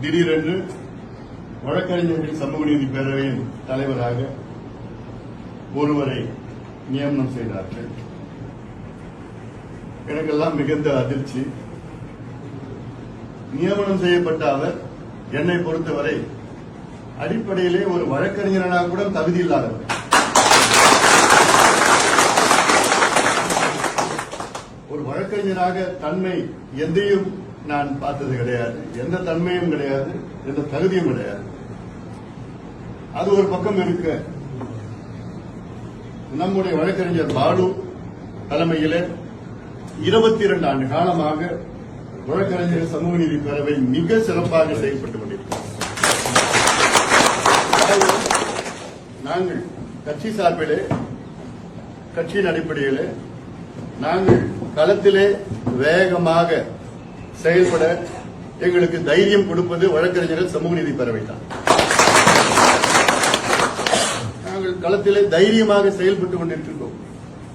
திடீரென்று வழக்கறிஞர்கள் சமூக நீதி பேரவையின் தலைவராக ஒருவரை நியமனம் செய்தார்கள். எனக்கெல்லாம் மிகுந்த அதிர்ச்சி. நியமனம் செய்யப்பட்ட அவர் என்னை பொறுத்தவரை அடிப்படையிலே ஒரு வழக்கறிஞராக கூட தகுதி இல்லாதவர். ஒரு வழக்கறிஞராக தன்மை எதையும் நான் பார்த்தது கிடையாது. எந்த தன்மையும் கிடையாது, எந்த தகுதியும் கிடையாது. அது ஒரு பக்கம் இருக்க, நம்முடைய வழக்கறிஞர் பாலு தலைமையிலே 22 ஆண்டு காலமாக வழக்கறிஞர் சமூக நீதி பேரவை மிக சிறப்பாக செயல்பட்டுக் கொண்டிருக்கிறது. நாங்கள் கட்சி சார்பிலே, கட்சியின் அடிப்படையிலே நாங்கள் களத்திலே வேகமாக செயல்பட எங்களுக்கு தைரியம் கொடுப்பது வழக்கறிஞர்கள் சமூக நீதி பேரவை தான். நாங்கள் களத்திலே தைரியமாக செயல்பட்டுக் கொண்டிருக்கிறோம்.